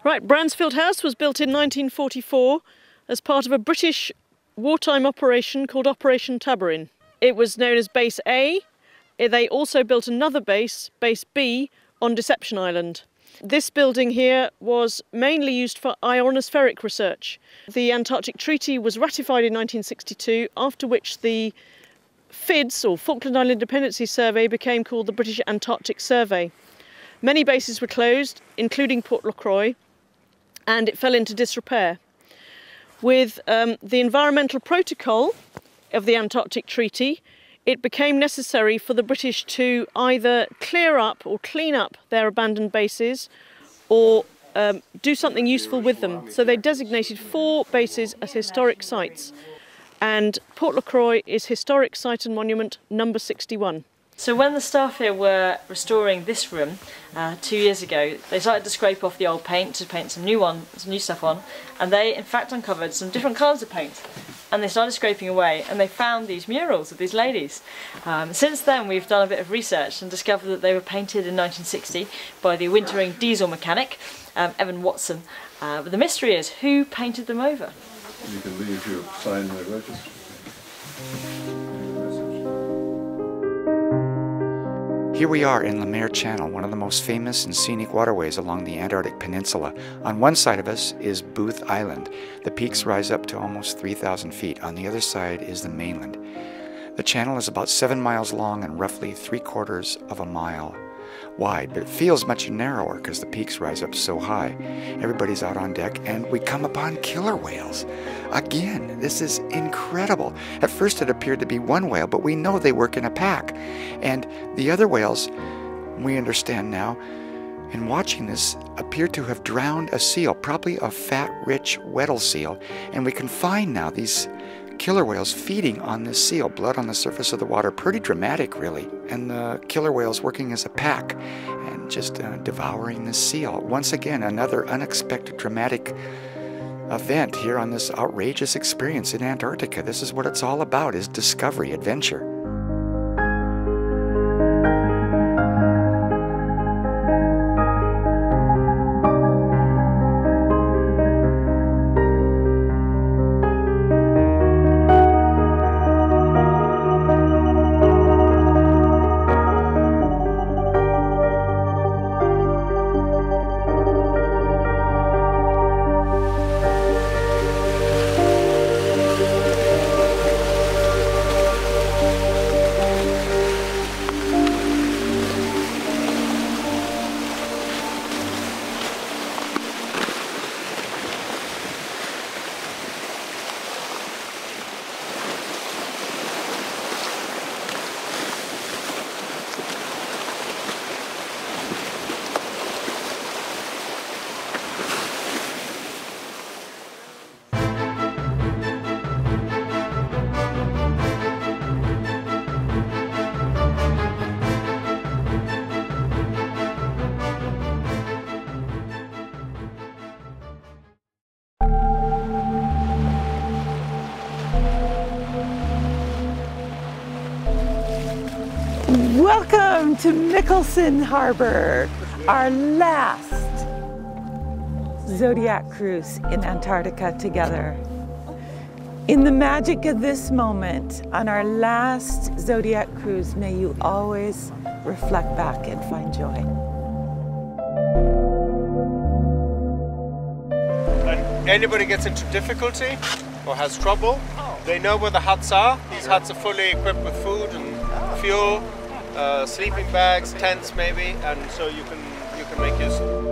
Right, Bransfield House was built in 1944 as part of a British wartime operation called Operation Tabarin. It was known as Base A. They also built another base, Base B, on Deception Island. This building here was mainly used for ionospheric research. The Antarctic Treaty was ratified in 1962, after which the FIDS, or Falkland Island Dependency Survey, became called the British Antarctic Survey. Many bases were closed, including Port Lacroix, and it fell into disrepair. With the environmental protocol of the Antarctic Treaty, it became necessary for the British to either clear up or clean up their abandoned bases or do something useful with them. So they designated 4 bases as historic sites, and Port Lacroix is Historic Site and Monument number 61. So when the staff here were restoring this room 2 years ago, they started to scrape off the old paint to paint some new stuff on, and they in fact uncovered some different colours of paint. And they started scraping away, and they found these murals of these ladies. Since then we've done a bit of research and discovered that they were painted in 1960 by the wintering diesel mechanic, Evan Watson. But the mystery is, who painted them over? You can leave your sign in the registry. Here we are in Le Maire Channel, one of the most famous and scenic waterways along the Antarctic Peninsula. On one side of us is Booth Island. The peaks rise up to almost 3,000 feet. On the other side is the mainland. The channel is about 7 miles long and roughly 3/4 of a mile wide, but it feels much narrower because the peaks rise up so high. Everybody's out on deck, and we come upon killer whales. Again, this is incredible. At first it appeared to be one whale, but we know they work in a pack. And the other whales, we understand now, in watching this, appear to have drowned a seal, probably a fat, rich Weddell seal. And we can find now these killer whales feeding on this seal, blood on the surface of the water. Pretty dramatic, really. And the killer whales working as a pack and just devouring this seal. Once again, another unexpected dramatic event here on this outrageous experience in Antarctica. This is what it's all about, is discovery, adventure. Welcome to Michelson Harbor, our last Zodiac cruise in Antarctica together. In the magic of this moment, on our last Zodiac cruise, may you always reflect back and find joy. When anybody gets into difficulty or has trouble, they know where the huts are. These huts are fully equipped with food and fuel. Sleeping bags, tents maybe, and so you can make use of it.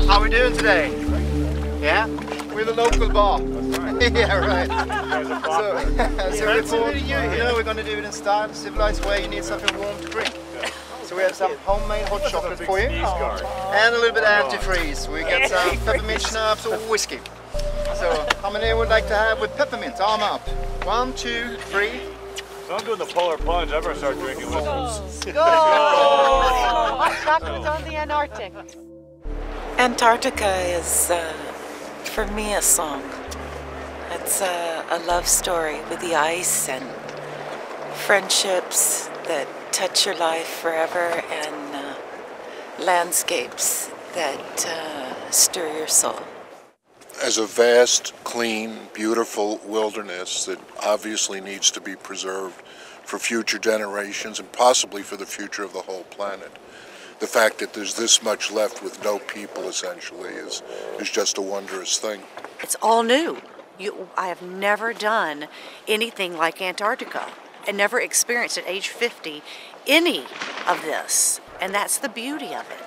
How are we doing today? Yeah? We're the local bar. Right. Yeah, right. So before, you know, we're going to do it in style, civilized way. You need something warm to drink. So we have some homemade hot chocolate for you. And a little bit of antifreeze. We get some peppermint schnapps or whiskey. So how many would like to have with peppermint? Arm up. 1, 2, 3. So I'm doing the polar plunge. I'm gonna start drinking with them. Go! Hot chocolate on the Antarctic. Antarctica is, for me, a song. It's a love story with the ice and friendships that touch your life forever, and landscapes that stir your soul. As a vast, clean, beautiful wilderness that obviously needs to be preserved for future generations and possibly for the future of the whole planet. The fact that there's this much left with no people, essentially, is just a wondrous thing. It's all new. I have never done anything like Antarctica and never experienced at age 50 any of this. And that's the beauty of it.